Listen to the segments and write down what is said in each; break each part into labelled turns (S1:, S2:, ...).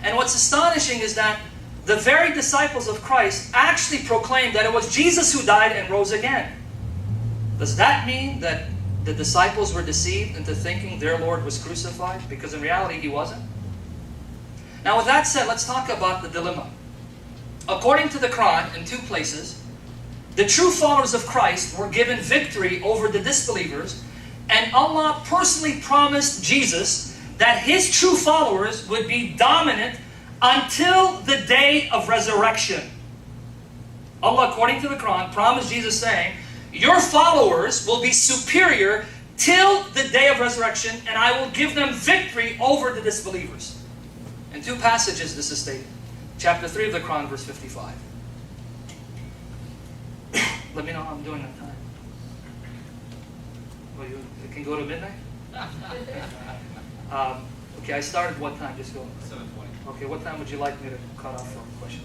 S1: And what's astonishing is that the very disciples of Christ actually proclaimed that it was Jesus who died and rose again. Does that mean that the disciples were deceived into thinking their Lord was crucified? Because in reality, He wasn't. Now with that said, let's talk about the dilemma. According to the Qur'an, in 2 places, the true followers of Christ were given victory over the disbelievers, and Allah personally promised Jesus that His true followers would be dominant until the day of resurrection. Allah, according to the Qur'an, promised Jesus saying, your followers will be superior till the day of resurrection, and I will give them victory over the disbelievers. In 2 passages this is stated. Chapter 3 of the Qur'an, verse 55. Let me know how I'm doing that time. Oh, you can go to midnight? Okay, I started what time? Just go.
S2: 7:20.
S1: Okay, what time would you like me to cut off for a question?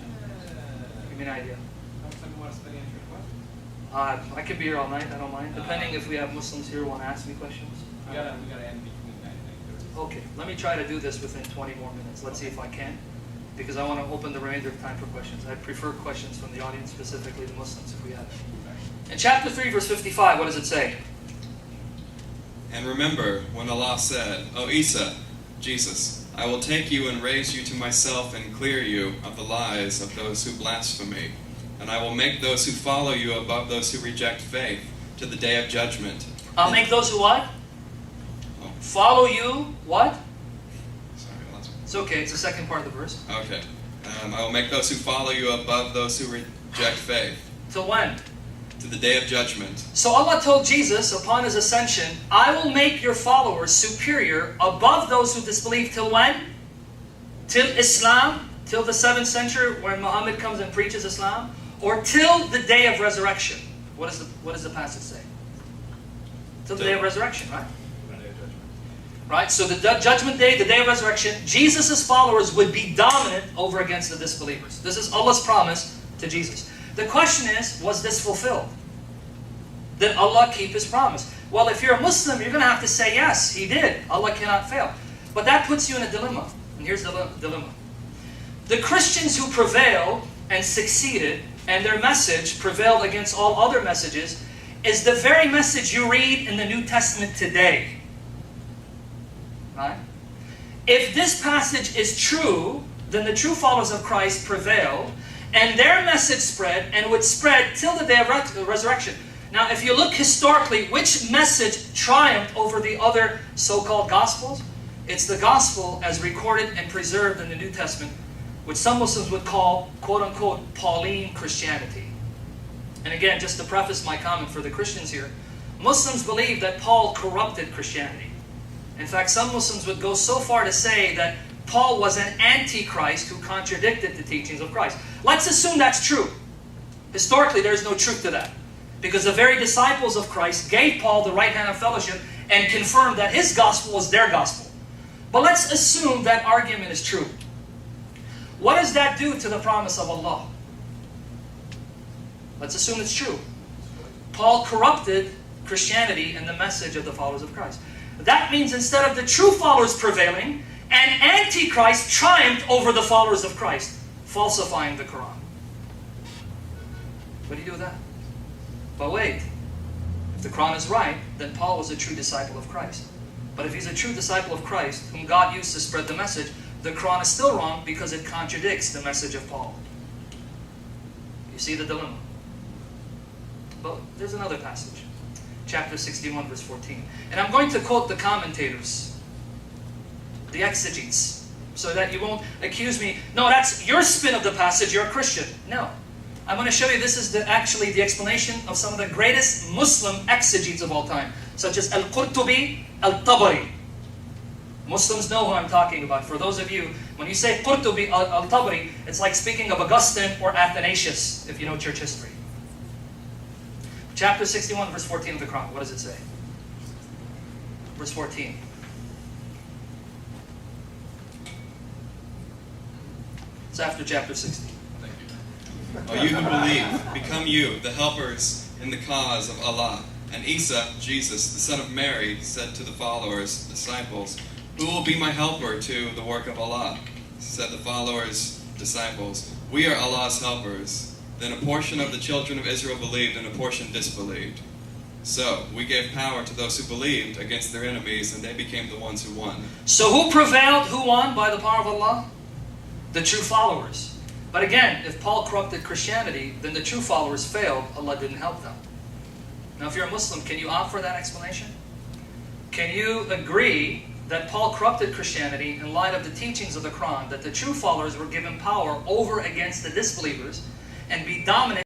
S1: Give me an idea.
S2: How much time do you want to spend answering questions?
S1: I could be here all night, I don't mind. Depending if we have Muslims here who want to ask me questions.
S2: We gotta end between 9 and 9:30.
S1: Okay, let me try to do this within 20 more minutes. Let's see if I can. Because I want to open the remainder of time for questions. I prefer questions from the audience, specifically the Muslims, if we have it. In chapter 3, verse 55, what does it say?
S3: And remember when Allah said, O Isa, Jesus, I will take you and raise you to myself and clear you of the lies of those who blaspheme me. And I will make those who follow you above those who reject faith to the day of judgment.
S1: I'll make those who what?
S3: Oh.
S1: Follow you, what?
S3: Sorry, last one.
S1: It's okay, it's the second part of the verse.
S3: Okay. I will make those who follow you above those who reject faith
S1: Till when?
S3: to the day of judgment.
S1: So Allah told Jesus upon His ascension, I will make your followers superior above those who disbelieve till when? Till Islam? Till the 7th century when Muhammad comes and preaches Islam? Or till the day of resurrection? What does the passage say? Till the day of resurrection, right? Right, so the judgment day, the day of resurrection, Jesus' followers would be dominant over against the disbelievers. This is Allah's promise to Jesus. The question is, was this fulfilled? Did Allah keep His promise? Well, if you're a Muslim, you're going to have to say, yes, He did. Allah cannot fail. But that puts you in a dilemma. And here's the dilemma. The Christians who prevailed and succeeded, and their message prevailed against all other messages, is the very message you read in the New Testament today. Right? If this passage is true, then the true followers of Christ prevailed, and their message spread, and would spread till the day of resurrection. Now, if you look historically, which message triumphed over the other so-called Gospels? It's the Gospel as recorded and preserved in the New Testament, which some Muslims would call, quote-unquote, Pauline Christianity. And again, just to preface my comment for the Christians here, Muslims believe that Paul corrupted Christianity. In fact, some Muslims would go so far to say that Paul was an antichrist who contradicted the teachings of Christ. Let's assume that's true. Historically, there is no truth to that. Because the very disciples of Christ gave Paul the right hand of fellowship and confirmed that his gospel was their gospel. But let's assume that argument is true. What does that do to the promise of Allah? Let's assume it's true. Paul corrupted Christianity and the message of the followers of Christ. That means instead of the true followers prevailing, an antichrist triumphed over the followers of Christ, falsifying the Qur'an. What do you do with that? But wait, if the Qur'an is right, then Paul was a true disciple of Christ. But if he's a true disciple of Christ, whom God used to spread the message, the Qur'an is still wrong because it contradicts the message of Paul. You see the dilemma? But there's another passage. Chapter 61, verse 14. And I'm going to quote the commentators, the exegetes, so that you won't accuse me, no, that's your spin of the passage, you're a Christian. No. I'm going to show you this is actually the explanation of some of the greatest Muslim exegetes of all time, such as Al-Qurtubi, Al-Tabari. Muslims know who I'm talking about. For those of you, when you say Qurtubi, Al-Tabari, it's like speaking of Augustine or Athanasius, if you know church history. Chapter 61, verse 14 of the Qur'an. What does it say? Verse 14. It's after chapter 60.
S3: Thank you. O you who believe, become you the helpers in the cause of Allah. And Isa, Jesus, the son of Mary, said to the followers, disciples, who will be my helper to the work of Allah? said the followers, disciples, "We are Allah's helpers." Then a portion of the children of Israel believed and a portion disbelieved. So we gave power to those who believed against their enemies, and they became the ones who won.
S1: So who prevailed, who won by the power of Allah? The true followers. But again, if Paul corrupted Christianity, then the true followers failed. Allah didn't help them. Now if you're a Muslim, can you opt for that explanation? Can you agree that Paul corrupted Christianity in light of the teachings of the Qur'an, that the true followers were given power over against the disbelievers and be dominant